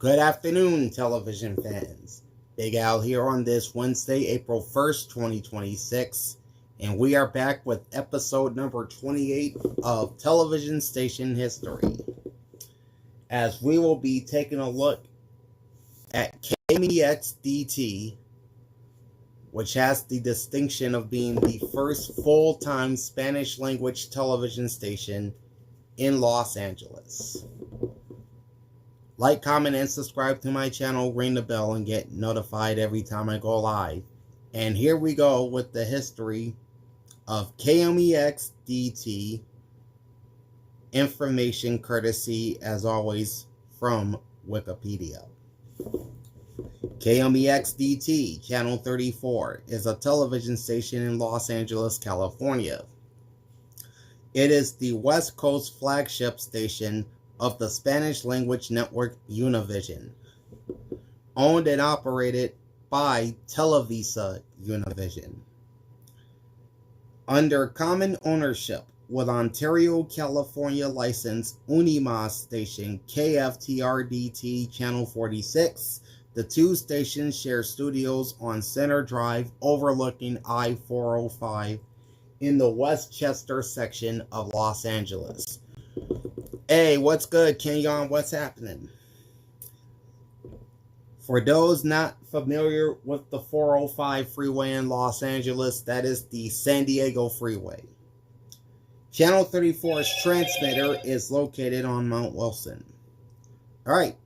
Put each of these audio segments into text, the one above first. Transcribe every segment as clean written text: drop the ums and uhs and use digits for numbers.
Good afternoon, television fans. Big Al here on this Wednesday, April 1st, 2026, and we are back with episode number 28 of Television Station History, as we will be taking a look at KMEX-DT, which has the distinction of being the first full-time Spanish-language television station in Los Angeles. Like, comment, and subscribe to my channel, ring the bell, and get notified every time I go live. And here we go with the history of KMEX-DT, information courtesy, as always, from Wikipedia. KMEX-DT, Channel 34, is a television station in Los Angeles, California. It is the West Coast flagship station of the Spanish-language network Univision, owned and operated by Televisa Univision. Under common ownership with Ontario, California licensed Unimas station KFTR-DT Channel 46, the two stations share studios on Center Drive overlooking I-405 in the Westchester section of Los Angeles. Hey, what's good, Kenyon? What's happening? For those not familiar with the 405 freeway in Los Angeles, that is the San Diego freeway. Channel 34's transmitter is located on Mount Wilson. Alright,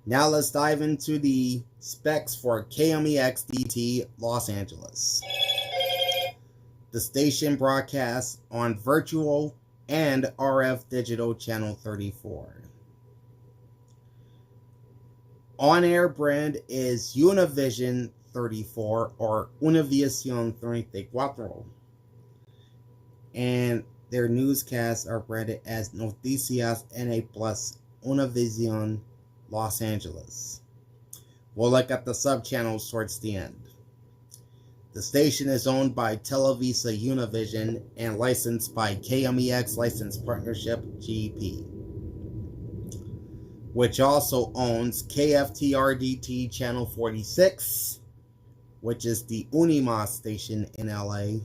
now let's dive into the specs for KMEX-DT Los Angeles. The station broadcasts on virtual and RF digital channel 34. On-air brand is Univision 34 or Univision 34. And their newscasts are branded as Noticias NA Plus Univision Los Angeles. We'll look at the sub-channels towards the end. The station is owned by Televisa Univision and licensed by KMEX License Partnership GP, which also owns KFTR-DT Channel 46, which is the Unimas station in LA,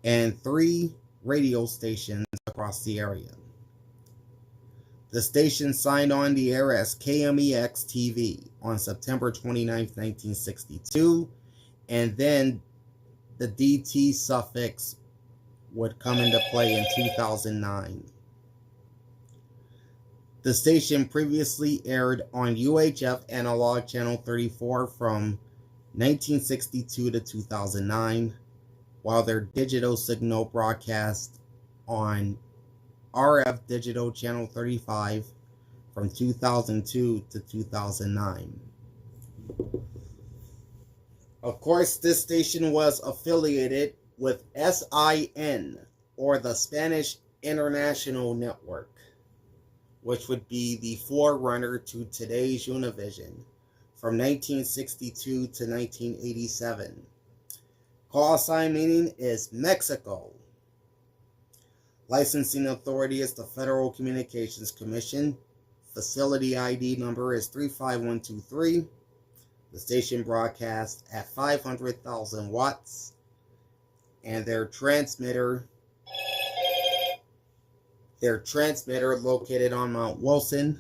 and 3 radio stations across the area. The station signed on the air as KMEX-TV on September 29, 1962, and then the DT suffix would come into play in 2009. The station previously aired on UHF Analog Channel 34 from 1962 to 2009, while their digital signal broadcast on RF Digital Channel 35 from 2002 to 2009. Of course, this station was affiliated with SIN, or the Spanish International Network, which would be the forerunner to today's Univision from 1962 to 1987. Call sign meaning is Mexico. Licensing authority is the Federal Communications Commission. Facility ID number is 35123. The station broadcasts at 500,000 watts, and their transmitter located on Mount Wilson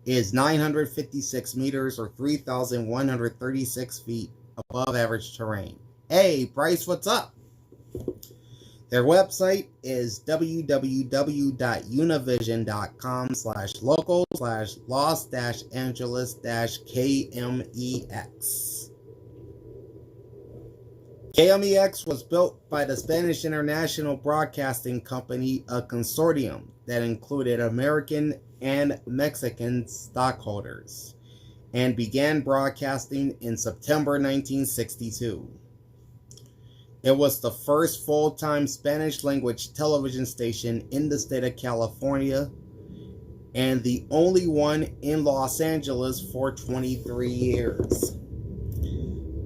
is 956 meters or 3,136 feet above average terrain. Hey, Bryce, what's up? Their website is www.univision.com/locals/Los-Angeles-KMEX. KMEX was built by the Spanish International Broadcasting Company, a consortium that included American and Mexican stockholders, and began broadcasting in September 1962. It was the first full-time Spanish-language television station in the state of California, and the only one in Los Angeles for 23 years.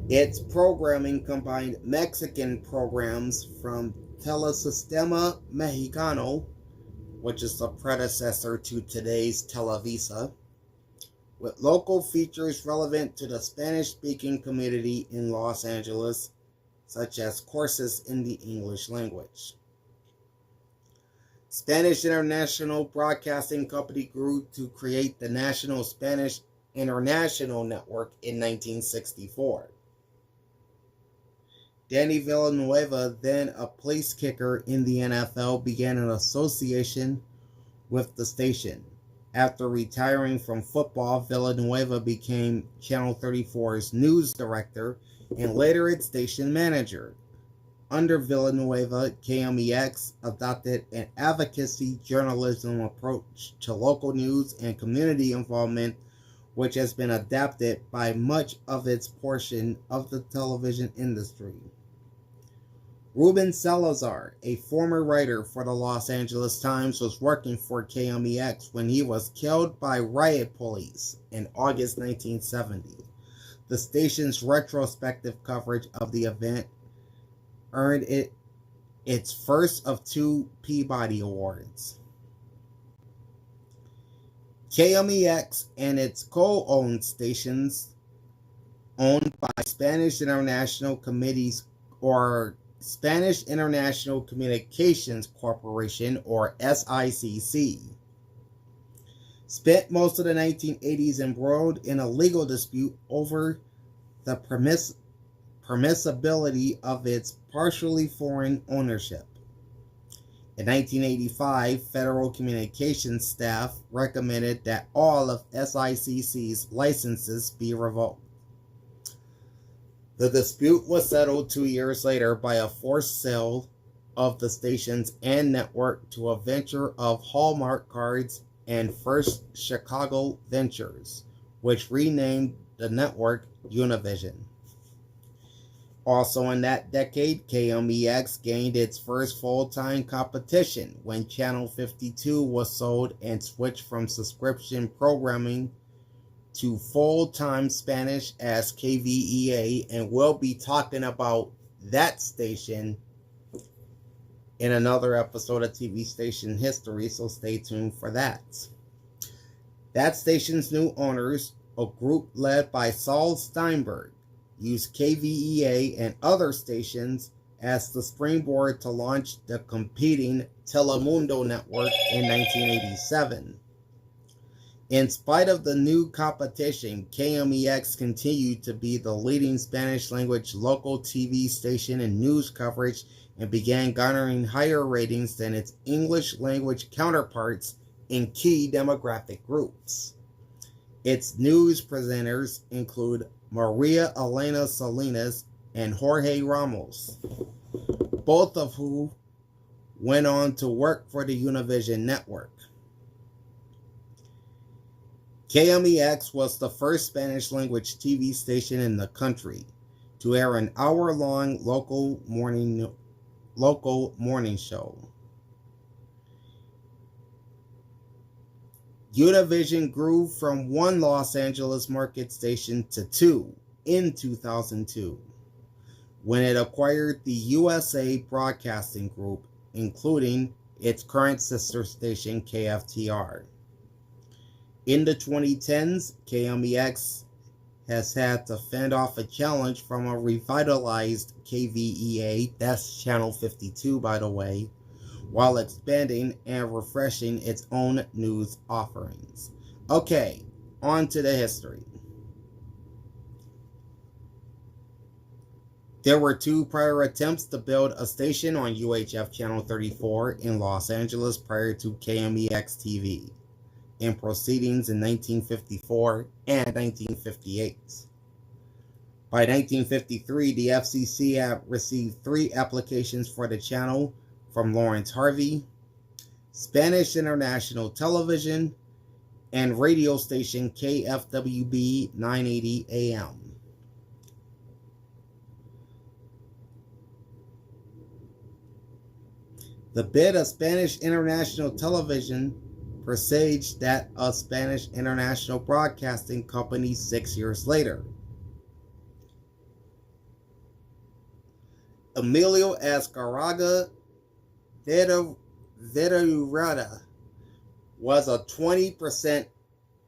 Its programming combined Mexican programs from Telesistema Mexicano, which is the predecessor to today's Televisa, with local features relevant to the Spanish-speaking community in Los Angeles, such as courses in the English language. Spanish International Broadcasting Company grew to create the National Spanish International Network in 1964. Danny Villanueva, then a place kicker in the NFL, began an association with the station. After retiring from football, Villanueva became Channel 34's news director and later its station manager. Under Villanueva, KMEX adopted an advocacy journalism approach to local news and community involvement, which has been adapted by much of its portion of the television industry. Ruben Salazar, a former writer for the Los Angeles Times, was working for KMEX when he was killed by riot police in August 1970. The station's retrospective coverage of the event earned it its first of 2 Peabody Awards. KMEX and its co-owned stations, owned by Spanish International Communications Corporation, or SICC, spent most of the 1980s embroiled in a legal dispute over the permissibility of its partially foreign ownership. In 1985, federal communications staff recommended that all of SICC's licenses be revoked. The dispute was settled 2 years later by a forced sale of the stations and network to a venture of Hallmark Cards and First Chicago Ventures, which renamed the network Univision. Also in that decade, KMEX gained its first full-time competition when Channel 52 was sold and switched from subscription programming to full-time Spanish as KVEA, and we'll be talking about that station in another episode of TV Station History, so stay tuned for that. That station's new owners, a group led by Saul Steinberg, used KVEA and other stations as the springboard to launch the competing Telemundo network in 1987. In spite of the new competition, KMEX continued to be the leading Spanish-language local TV station in news coverage and began garnering higher ratings than its English-language counterparts in key demographic groups. Its news presenters include Maria Elena Salinas and Jorge Ramos, both of whom went on to work for the Univision network. KMEX was the first Spanish-language TV station in the country to air an hour-long local morning show. Univision grew from 1 Los Angeles market station to 2 in 2002, when it acquired the USA Broadcasting Group, including its current sister station KFTR. In the 2010s, KMEX has had to fend off a challenge from a revitalized KVEA, that's Channel 52 by the way, while expanding and refreshing its own news offerings. Okay, on to the history. There were 2 prior attempts to build a station on UHF Channel 34 in Los Angeles prior to KMEX TV, in proceedings in 1954 and 1958. By 1953, the FCC had received 3 applications for the channel from Lawrence Harvey, Spanish International Television, and radio station KFWB 980 AM. The bid of Spanish International Television presaged that of Spanish International Broadcasting Company 6 years later. Emilio Azcárraga Vidaurreta was a 20%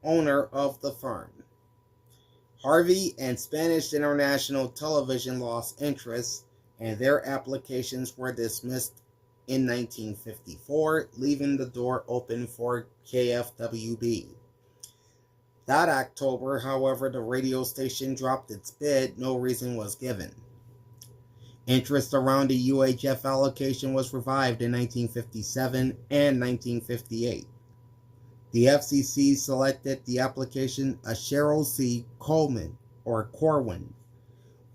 owner of the firm. Harvey and Spanish International Television lost interest, and their applications were dismissed in 1954, leaving the door open for KFWB. That October, however, the radio station dropped its bid. No reason was given. Interest around the UHF allocation was revived in 1957 and 1958. The FCC selected the application of Cheryl C. Corwin,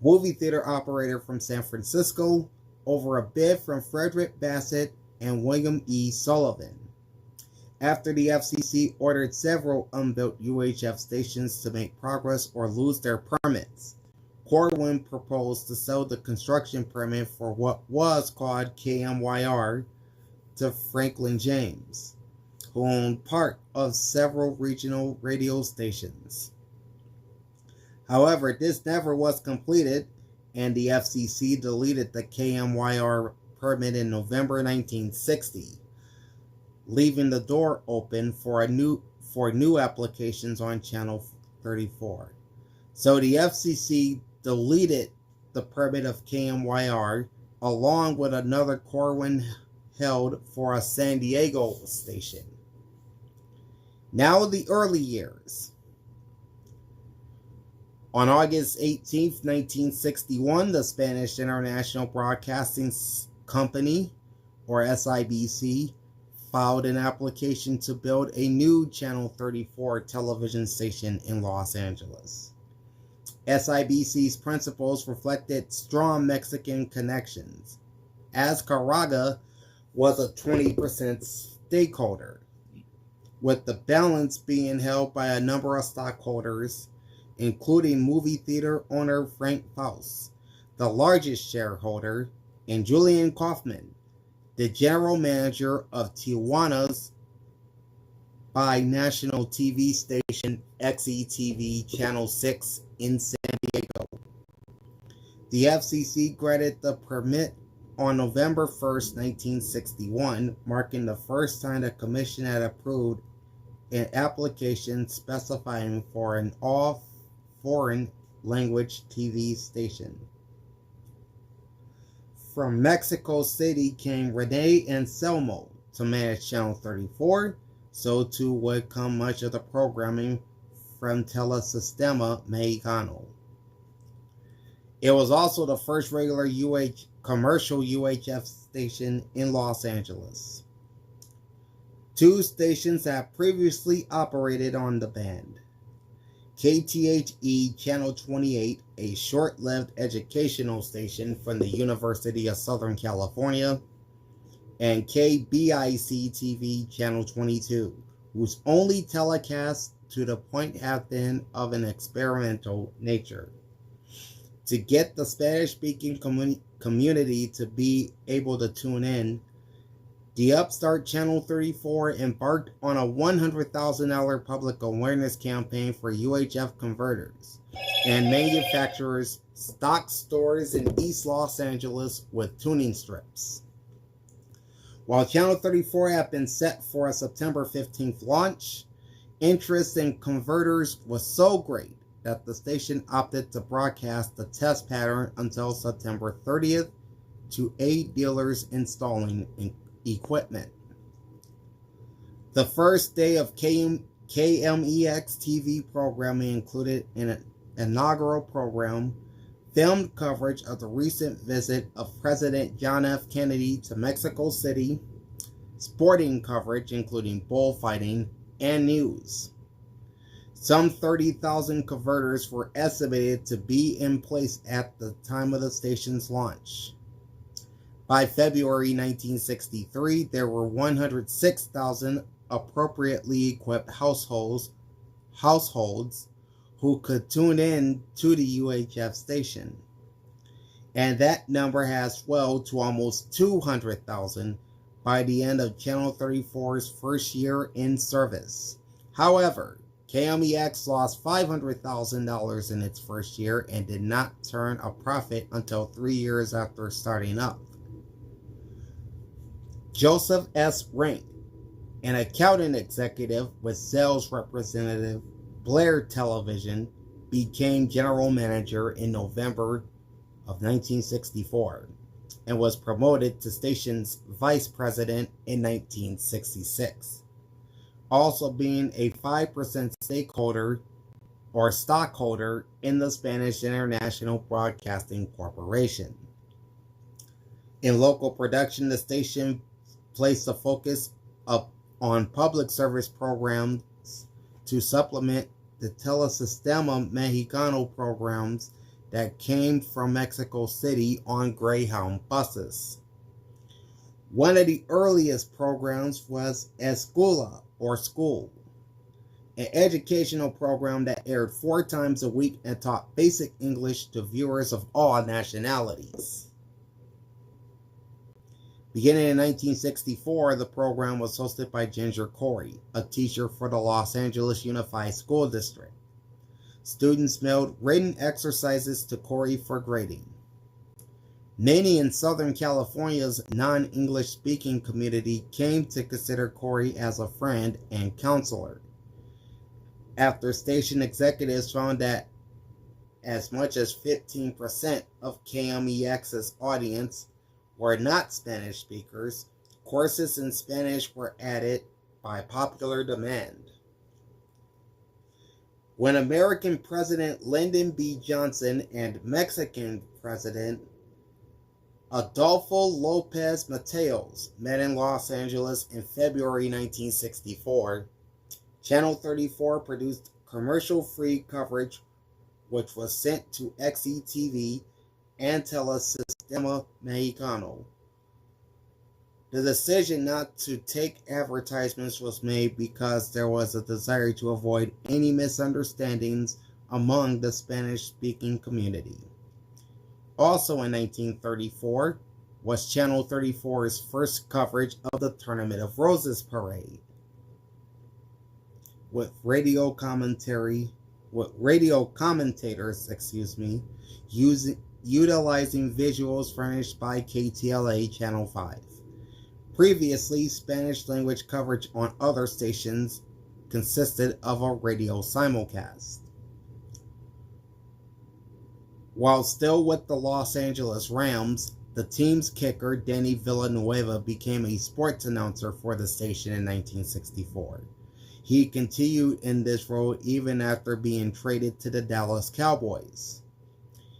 movie theater operator from San Francisco, over a bid from Frederick Bassett and William E. Sullivan. After the FCC ordered several unbuilt UHF stations to make progress or lose their permits, Corwin proposed to sell the construction permit for what was called KMYR to Franklin James, who owned part of several regional radio stations. However, this never was completed, and the FCC deleted the KMYR permit in November 1960, leaving the door open for new applications on Channel 34. So the FCC deleted the permit of KMYR along with another Corwin held for a San Diego station. Now the early years. On August 18, 1961, the Spanish International Broadcasting Company, or SIBC, filed an application to build a new Channel 34 television station in Los Angeles. SIBC's principles reflected strong Mexican connections, as Caraga was a 20% stakeholder, with the balance being held by a number of stockholders, including movie theater owner Frank Faust, the largest shareholder, and Julian Kaufman, the general manager of Tijuana's bi-national TV station XETV Channel 6 in San Diego. The FCC granted the permit on November 1, 1961, marking the first time the Commission had approved an application specifying for an all-foreign language TV station. From Mexico City came Rene Anselmo to manage Channel 34, so too would come much of the programming from Telesistema Mexicano. It was also the first regular commercial UHF station in Los Angeles. Two stations have previously operated on the band. KTHE Channel 28, a short-lived educational station from the University of Southern California, and KBIC-TV Channel 22, whose only telecast to the point have been of an experimental nature. To get the Spanish-speaking community to be able to tune in, the upstart Channel 34 embarked on a $100,000 public awareness campaign for UHF converters and manufacturers stock stores in East Los Angeles with tuning strips. While Channel 34 had been set for a September 15th launch, interest in converters was so great that the station opted to broadcast the test pattern until September 30th to aid dealers installing equipment. The first day of KMEX-TV programming included an inaugural program, filmed coverage of the recent visit of President John F. Kennedy to Mexico City, sporting coverage including bullfighting, and news. Some 30,000 converters were estimated to be in place at the time of the station's launch. By February 1963, there were 106,000 appropriately equipped households who could tune in to the UHF station. And that number has swelled to almost 200,000 by the end of Channel 34's first year in service. However, KMEX lost $500,000 in its first year and did not turn a profit until 3 years after starting up. Joseph S. Rank, An accounting executive with sales representative Blair Television, became general manager in November of 1964 and was promoted to station's vice president in 1966. Also being a 5% stakeholder or stockholder in the Spanish International Broadcasting Corporation. In local production, the station placed a focus on public service programs to supplement the Telesistema Mexicano programs that came from Mexico City on Greyhound buses. One of the earliest programs was Escuela, or School, an educational program that aired 4 times a week and taught basic English to viewers of all nationalities. Beginning in 1964, the program was hosted by Ginger Corey, a teacher for the Los Angeles Unified School District. Students mailed written exercises to Corey for grading. Many in Southern California's non-English speaking community came to consider Corey as a friend and counselor. After station executives found that as much as 15% of KMEX's audience were not Spanish speakers, courses in Spanish were added by popular demand. When American President Lyndon B. Johnson and Mexican President Adolfo Lopez Mateos met in Los Angeles in February 1964, Channel 34 produced commercial-free coverage which was sent to XETV and Telesistema Mexicano. The decision not to take advertisements was made because there was a desire to avoid any misunderstandings among the Spanish-speaking community. Also in 1934 was Channel 34's first coverage of the Tournament of Roses parade, with radio commentators, utilizing visuals furnished by KTLA Channel 5. Previously, Spanish language coverage on other stations consisted of a radio simulcast. While still with the Los Angeles Rams, the team's kicker, Danny Villanueva, became a sports announcer for the station in 1964. He continued in this role even after being traded to the Dallas Cowboys.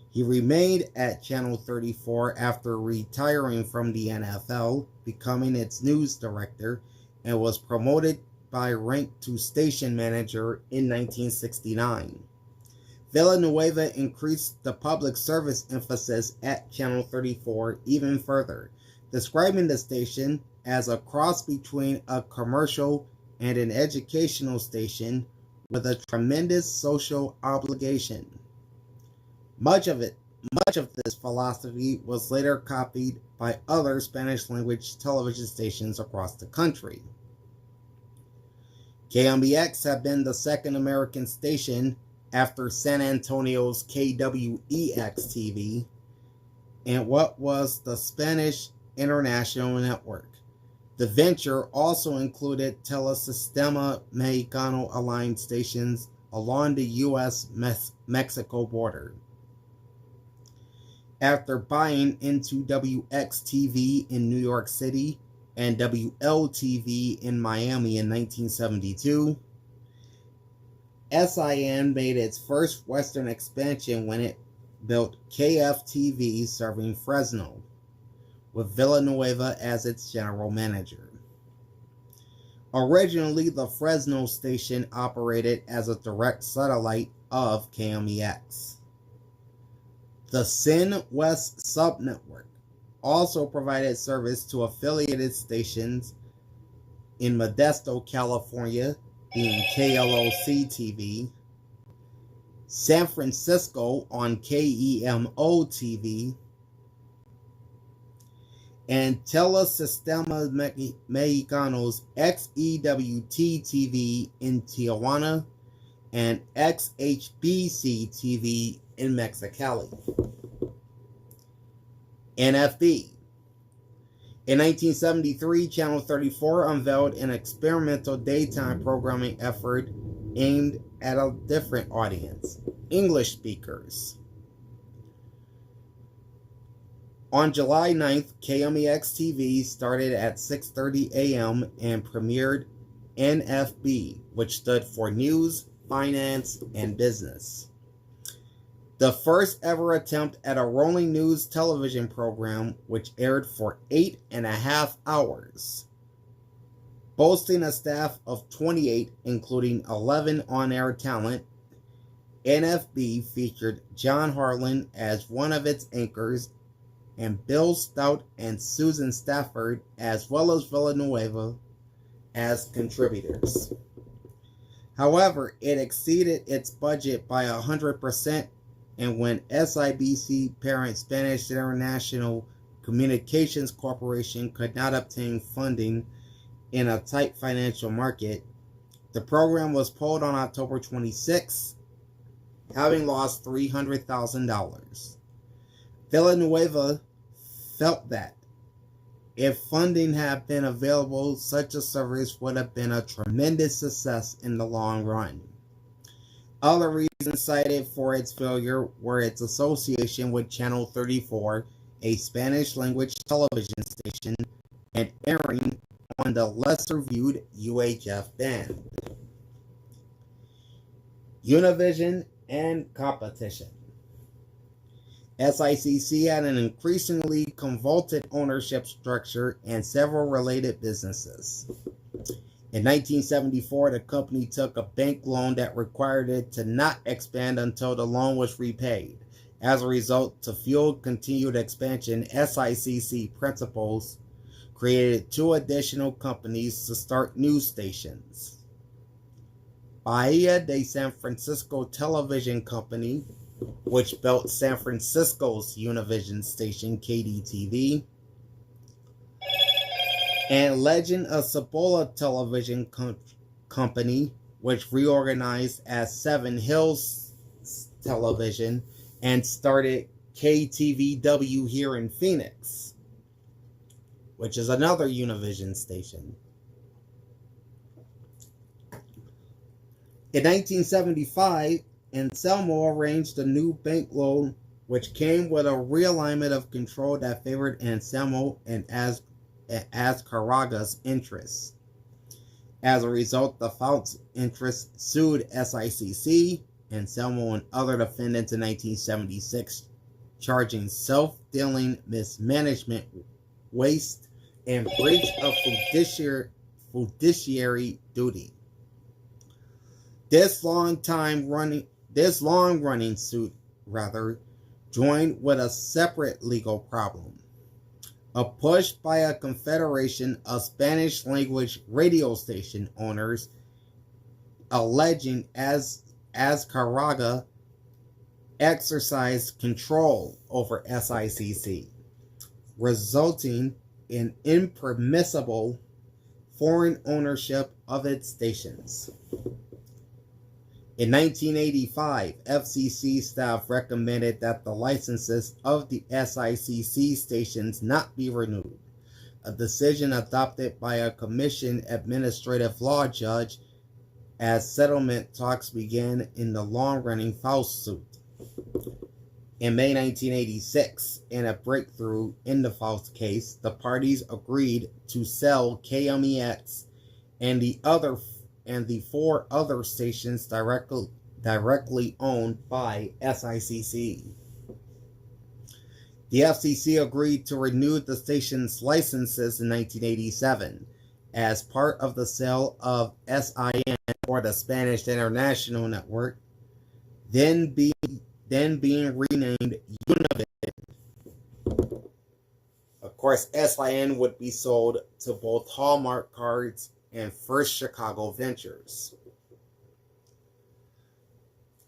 He remained at Channel 34 after retiring from the NFL, becoming its news director, and was promoted by rank to station manager in 1969. Villanueva increased the public service emphasis at Channel 34 even further, describing the station as a cross between a commercial and an educational station with a tremendous social obligation. Much of this philosophy was later copied by other Spanish-language television stations across the country. KMEX had been the second American station after San Antonio's KWEX-TV and what was the Spanish International Network. The venture also included Telesistema Mexicano aligned stations along the U.S.-Mexico border. After buying into WXTV in New York City and WLTV in Miami in 1972, SIN made its first Western expansion when it built KFTV serving Fresno, with Villanueva as its general manager. Originally, the Fresno station operated as a direct satellite of KMEX. The SIN West subnetwork also provided service to affiliated stations in Modesto, California, being KLOC-TV, San Francisco on KEMO-TV, and Telesistema Mexicano's XEWT-TV in Tijuana and XHBC-TV in Mexicali. NFB. In 1973, Channel 34 unveiled an experimental daytime programming effort aimed at a different audience, English speakers. On July 9th, KMEX-TV started at 6:30 a.m. and premiered NFB, which stood for News, Finance, and Business. The first ever attempt at a rolling news television program, which aired for 8.5 hours. Boasting a staff of 28, including 11 on-air talent, NFB featured John Harlan as one of its anchors and Bill Stout and Susan Stafford, as well as Villanueva, as contributors. However, it exceeded its budget by 100%, and when SIBC parent Spanish International Communications Corporation could not obtain funding in a tight financial market, the program was pulled on October 26, having lost $300,000. Villanueva felt that if funding had been available, such a service would have been a tremendous success in the long run. Other reasons cited for its failure were its association with Channel 34, a Spanish-language television station, and airing on the lesser-viewed UHF band. Univision and competition. SICC had an increasingly convoluted ownership structure and several related businesses. In 1974, the company took a bank loan that required it to not expand until the loan was repaid. As a result, to fuel continued expansion, SICC principals created 2 additional companies to start news stations. Bahia de San Francisco Television Company, which built San Francisco's Univision station KDTV, and Legend of Cibola Television Company, which reorganized as Seven Hills Television and started KTVW here in Phoenix, which is another Univision station. In 1975, Anselmo arranged a new bank loan, which came with a realignment of control that favored Anselmo and Azcarraga's interests. As a result, the Fouts' interests sued SICC, Anselmo, and other defendants in 1976, charging self-dealing, mismanagement, waste, and breach of fiduciary duty. This long-running suit, joined with a separate legal problem. A push by a confederation of Spanish-language radio station owners alleging Azcarraga exercised control over SICC, resulting in impermissible foreign ownership of its stations. In 1985, FCC staff recommended that the licenses of the SICC stations not be renewed, a decision adopted by a commission administrative law judge as settlement talks began in the long-running Faust suit. In May 1986, in a breakthrough in the Faust case, the parties agreed to sell KMEX and the 4 other stations directly owned by SICC. The FCC agreed to renew the station's licenses in 1987 as part of the sale of SIN, or the Spanish International Network, then being renamed Univision. Of course, SIN would be sold to both Hallmark Cards and First Chicago Ventures.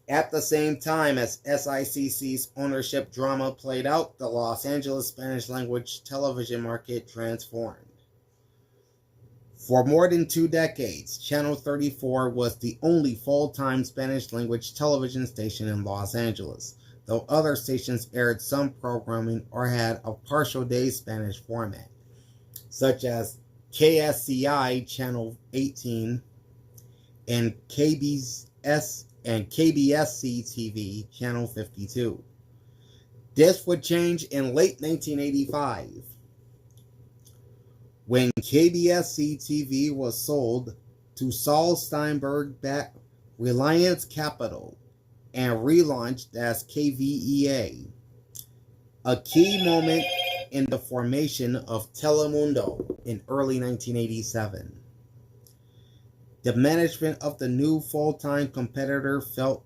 At the same time as SICC's ownership drama played out, the Los Angeles Spanish-language television market transformed. For more than 2 decades, Channel 34 was the only full-time Spanish-language television station in Los Angeles, though other stations aired some programming or had a partial day Spanish format. such as KSCI Channel 18 and KBSC TV Channel 52. This would change in late 1985 when KBSC TV was sold to Saul Steinberg-backed Reliance Capital and relaunched as KVEA, a key moment in the formation of Telemundo in early 1987. The management of the new full-time competitor felt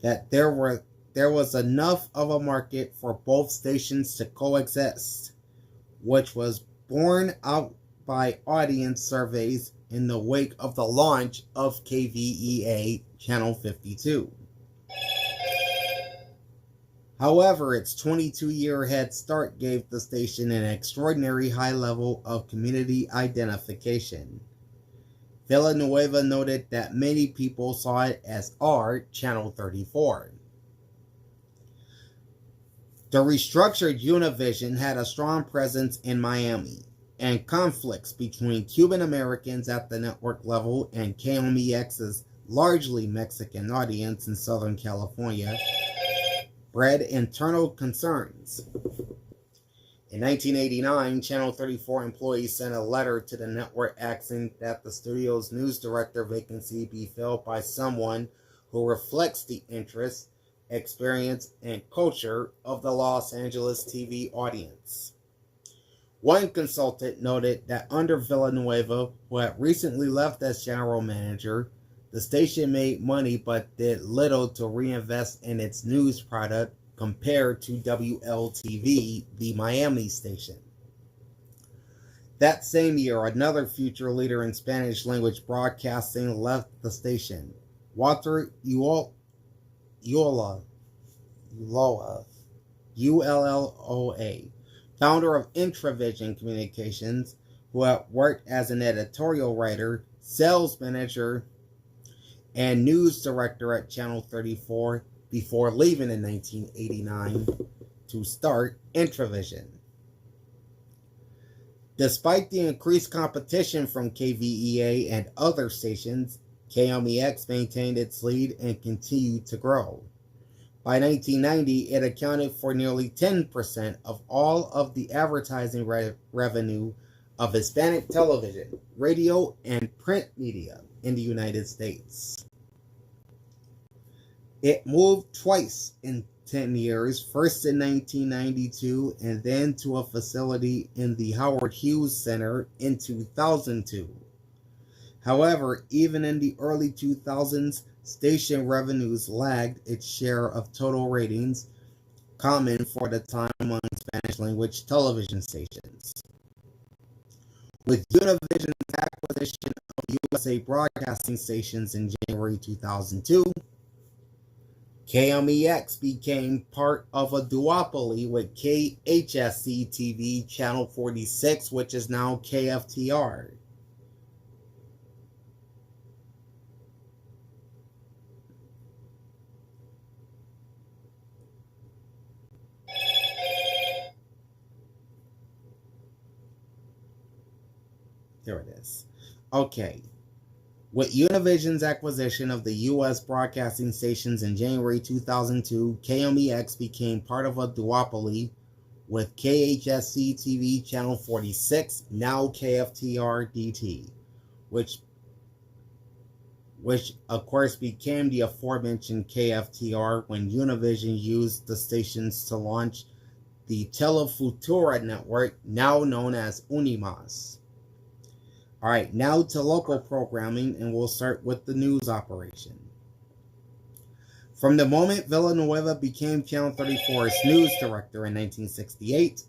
that there was enough of a market for both stations to coexist, which was borne out by audience surveys in the wake of the launch of KVEA Channel 52. However, its 22-year head start gave the station an extraordinary high level of community identification. Villanueva noted that many people saw it as our Channel 34. The restructured Univision had a strong presence in Miami, and conflicts between Cuban Americans at the network level and KMEX's largely Mexican audience in Southern California bred internal concerns. In 1989, Channel 34 employees sent a letter to the network asking that the studio's news director vacancy be filled by someone who reflects the interests, experience, and culture of the Los Angeles TV audience. One consultant noted that under Villanueva, who had recently left as general manager, the station made money but did little to reinvest in its news product compared to WLTV, the Miami station. That same year, another future leader in Spanish-language broadcasting left the station, Walter Ulloa, ULLOA, founder of Intravision Communications, who had worked as an editorial writer, sales manager, and news director at Channel 34 before leaving in 1989 to start Intravision. Despite the increased competition from KVEA and other stations, KMEX maintained its lead and continued to grow. By 1990, it accounted for nearly 10% of all of the advertising revenue of Hispanic television, radio, and print media in the United States. It moved twice in 10 years, first in 1992 and then to a facility in the Howard Hughes Center in 2002. However, even in the early 2000s, station revenues lagged its share of total ratings, common for the time among Spanish-language television stations. With Univision's acquisition of USA Broadcasting Stations in January 2002, KMEX became part of a duopoly with KHSC TV Channel 46, which is now KFTR. There it is. Okay. With Univision's acquisition of the U.S. broadcasting stations in January 2002, KMEX became part of a duopoly with KHSC TV Channel 46, now KFTR-DT, which of course became the aforementioned KFTR when Univision used the stations to launch the Telefutura network, now known as Unimas. Alright, now to local programming, and we'll start with the news operation. From the moment Villanueva became Channel 34's news director in 1968,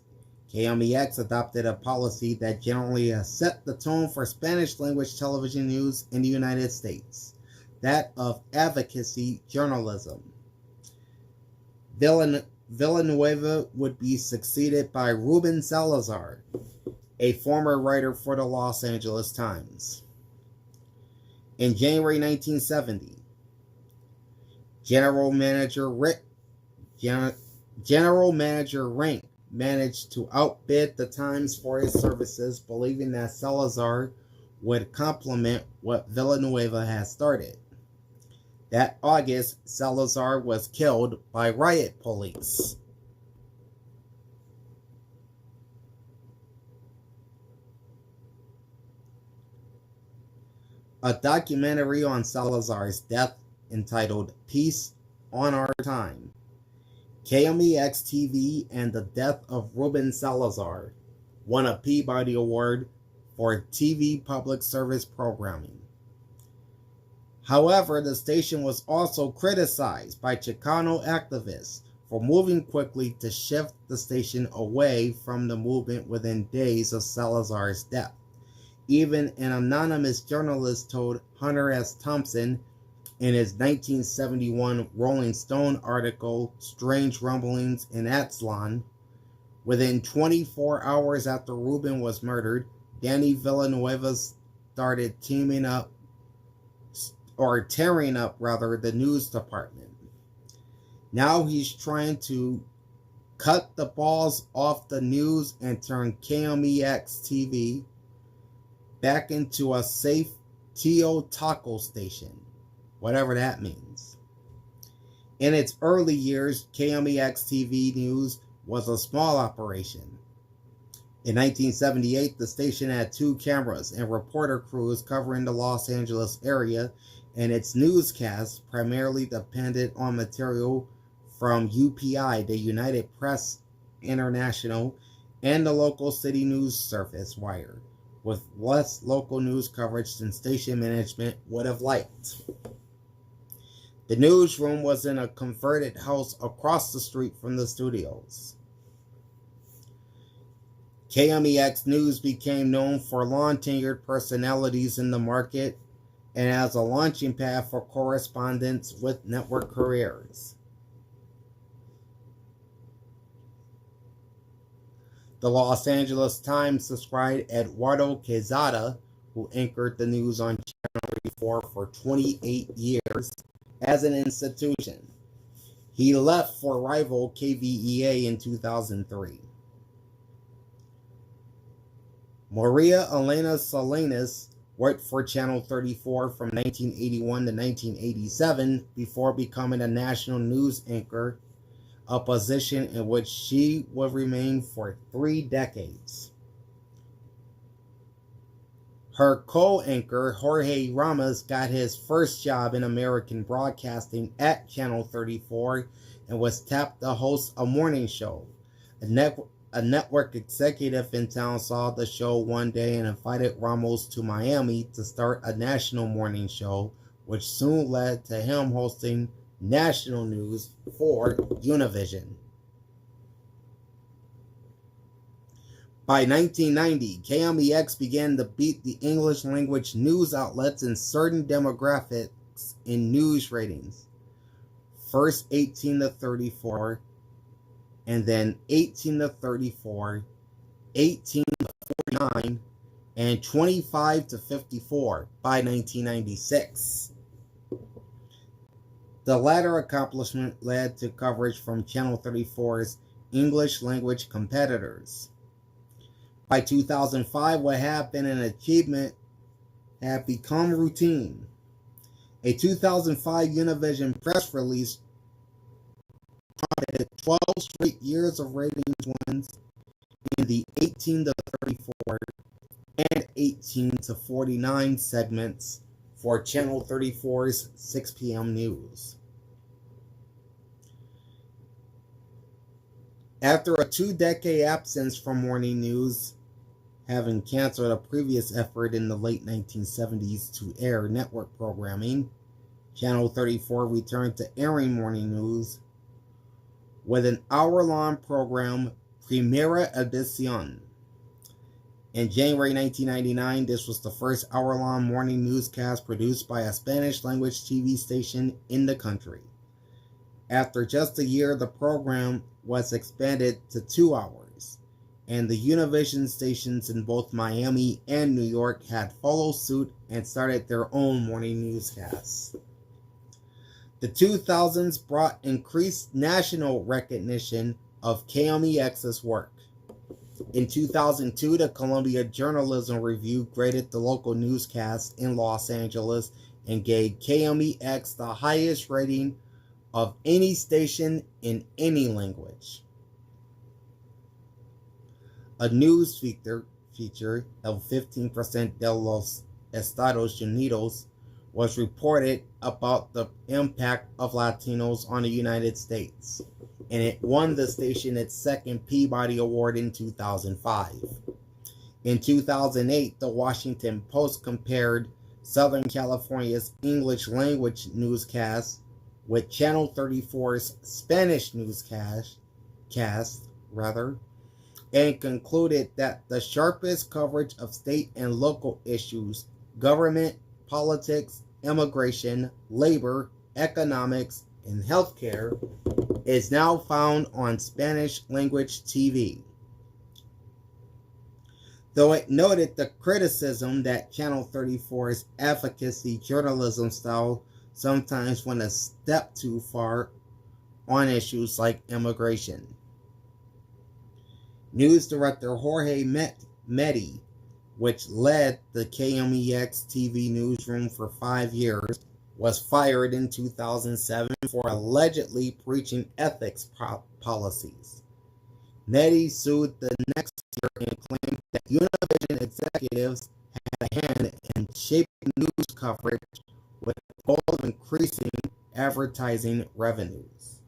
KMEX adopted a policy that generally has set the tone for Spanish-language television news in the United States, that of advocacy journalism. Villanueva would be succeeded by Ruben Salazar, a former writer for the Los Angeles Times. In January 1970, General Manager Rank managed to outbid the Times for his services, believing that Salazar would complement what Villanueva had started. That August, Salazar was killed by riot police. A documentary on Salazar's death entitled Peace on Our Time, KMEX-TV and the Death of Ruben Salazar, won a Peabody Award for TV public service programming. However, the station was also criticized by Chicano activists for moving quickly to shift the station away from the movement within days of Salazar's death. Even an anonymous journalist told Hunter S. Thompson in his 1971 Rolling Stone article, Strange Rumblings in Aztlan, within 24 hours after Ruben was murdered, Danny Villanueva started tearing up the news department. Now he's trying to cut the balls off the news and turn KMEX-TV back into a safe Tio Taco station, whatever that means. In its early years, KMEX-TV News was a small operation. In 1978, the station had 2 cameras and reporter crews covering the Los Angeles area, and its newscasts primarily depended on material from UPI, the United Press International, and the local city news service Wire, with less local news coverage than station management would have liked. The newsroom was in a converted house across the street from the studios. KMEX News became known for long-tenured personalities in the market and as a launching pad for correspondence with network careers. The Los Angeles Times described Eduardo Quezada, who anchored the news on Channel 34 for 28 years, as an institution. He left for rival KVEA in 2003. Maria Elena Salinas worked for Channel 34 from 1981 to 1987 before becoming a national news anchor, a position in which she would remain for 3 decades. Her co-anchor, Jorge Ramos, got his first job in American broadcasting at Channel 34 and was tapped to host a morning show. A network executive in town saw the show one day and invited Ramos to Miami to start a national morning show, which soon led to him hosting national news for Univision. By 1990, KMEX began to beat the English language news outlets in certain demographics in news ratings. First 18 to 34, and then 18 to 34, 18 to 49, and 25 to 54 by 1996. The latter accomplishment led to coverage from Channel 34's English language competitors. By 2005, what had been an achievement had become routine. A 2005 Univision press release provided 12 straight years of ratings wins in the 18 to 34 and 18 to 49 segments for Channel 34's 6 p.m. news. After a 2-decade absence from morning news, having canceled a previous effort in the late 1970s to air network programming, Channel 34 returned to airing morning news with an hour-long program, Primera Edición. In January 1999, this was the first hour-long morning newscast produced by a Spanish-language TV station in the country. After just a year, the program was expanded to 2 hours, and the Univision stations in both Miami and New York had followed suit and started their own morning newscasts. The 2000s brought increased national recognition of KMEX's work. In 2002, the Columbia Journalism Review graded the local newscast in Los Angeles and gave KMEX the highest rating of any station in any language. A news feature of 15% de los Estados Unidos was reported about the impact of Latinos on the United States, and it won the station its second Peabody Award in 2005. In 2008, the Washington Post compared Southern California's English language newscast with Channel 34's Spanish newscast, and concluded that the sharpest coverage of state and local issues, government, politics, immigration, labor, economics, and healthcare is now found on Spanish language TV. Though it noted the criticism that Channel 34's advocacy journalism style sometimes went a step too far on issues like immigration. News director Jorge Medi, which led the KMEX TV newsroom for 5 years, was fired in 2007 for allegedly preaching ethics policies. Medi sued the next year and claimed that Univision executives had a hand in shaping news coverage with the goal of increasing advertising revenues.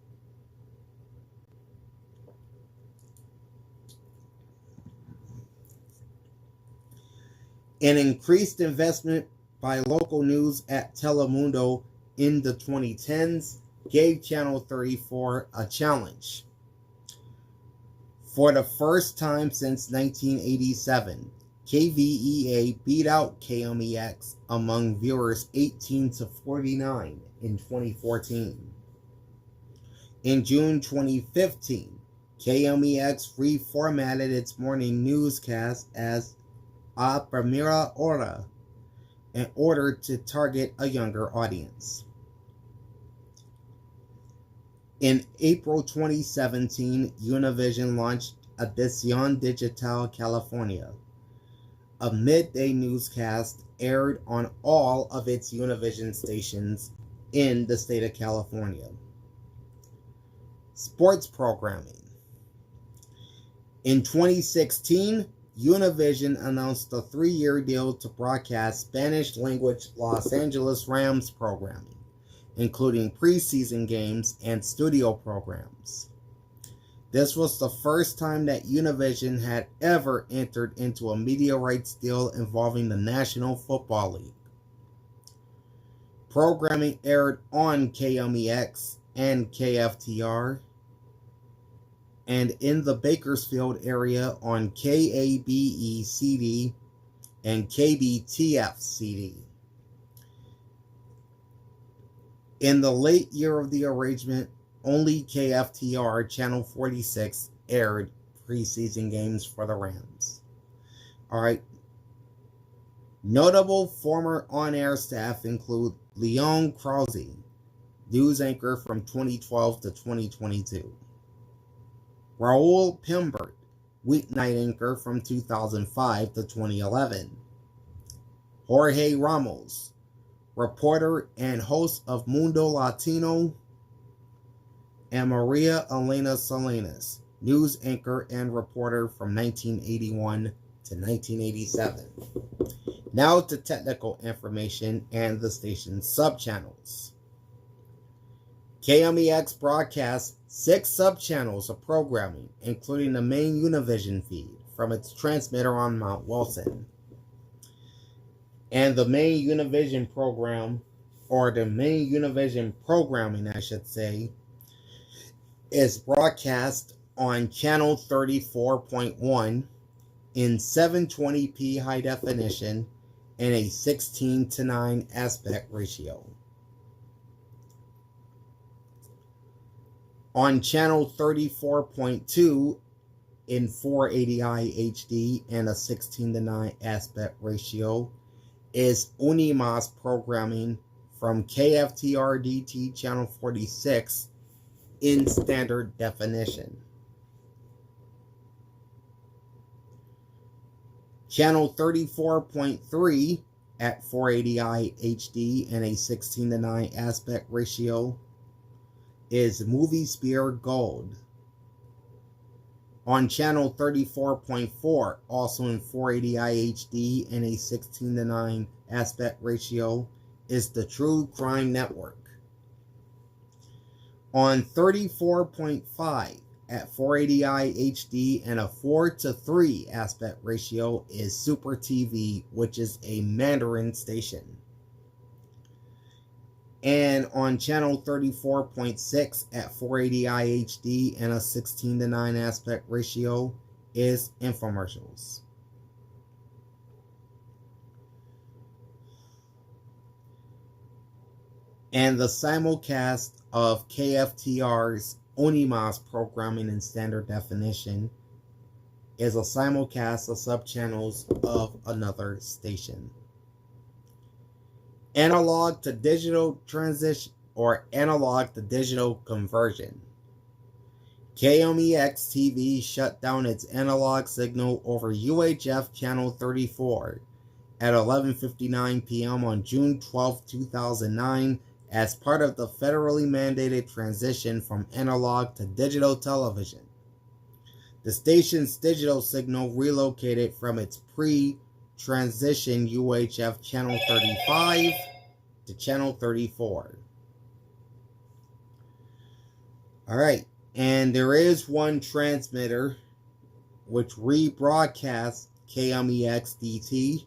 An increased investment by local news at Telemundo in the 2010s gave Channel 34 a challenge. For the first time since 1987, KVEA beat out KMEX among viewers 18 to 49 in 2014. In June 2015, KMEX reformatted its morning newscast as A Primera Hora in order to target a younger audience. In April 2017, Univision launched Edición Digital California. A midday newscast aired on all of its Univision stations in the state of California. Sports programming. In 2016, Univision announced a 3-year deal to broadcast Spanish-language Los Angeles Rams programming, including preseason games and studio programs. This was the first time that Univision had ever entered into a media rights deal involving the National Football League. Programming aired on KMEX and KFTR, and in the Bakersfield area on KABE-CD and KBTF-CD. In the late year of the arrangement, only KFTR Channel 46 aired preseason games for the Rams. Alright. Notable former on-air staff include Leon Krause, news anchor from 2012 to 2022. Raul Pimbert, weeknight anchor from 2005 to 2011. Jorge Ramos, reporter and host of Mundo Latino. And Maria Elena Salinas, news anchor and reporter from 1981 to 1987. Now to technical information and the station's subchannels. KMEX broadcasts 6 subchannels of programming, including the main Univision feed from its transmitter on Mount Wilson. And the main Univision program, or the main Univision programming, I should say, is broadcast on Channel 34.1 in 720p high definition and a 16:9 aspect ratio. On Channel 34.2 in 480i HD and a 16:9 aspect ratio is Unimas programming from KFTR-DT Channel 46 in standard definition. Channel 34.3 at 480i HD and a 16:9 aspect ratio is Movie Sphere Gold. On channel 34.4, also in 480i HD and a 16:9 aspect ratio, is the True Crime Network. On 34.5 at 480i HD and a 4:3 aspect ratio is Super TV, which is a Mandarin station. And on channel 34.6 at 480i HD and a 16:9 aspect ratio is infomercials. And the simulcast of KFTR's Onima's programming in standard definition is a simulcast of subchannels of another station. Analog to digital transition or analog to digital conversion. KMEX-TV shut down its analog signal over UHF channel 34 at 11:59 p.m. on June 12, 2009 as part of the federally mandated transition from analog to digital television. The station's digital signal relocated from its pre-transition UHF channel 35 to channel 34. Alright, and there is one transmitter which rebroadcasts KMEX-DT,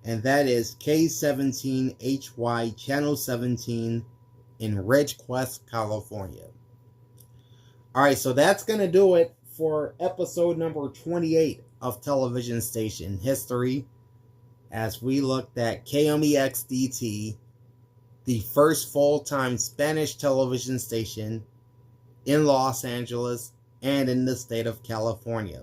and that is K17HY channel 17 in Ridgecrest, California. Alright, so that's going to do it for episode number 28 of Television Station History, as we looked at KMEX-DT, the first full-time Spanish television station in Los Angeles and in the state of California.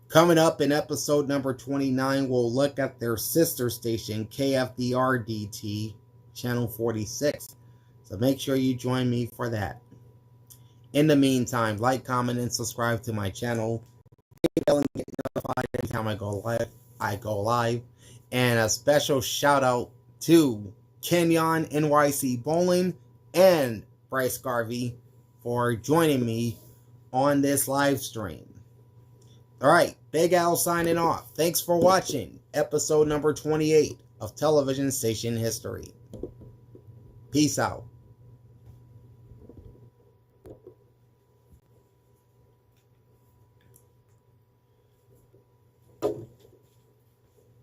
Coming up in episode number 29, we'll look at their sister station, KFDR-DT, channel 46. So make sure you join me for that. In the meantime, like, comment, and subscribe to my channel. Email and get notified every time I go live. And a special shout out to Kenyon NYC Bowling and Bryce Garvey for joining me on this live stream. Alright, Big Al signing off. Thanks for watching episode number 28 of Television Station History. Peace out.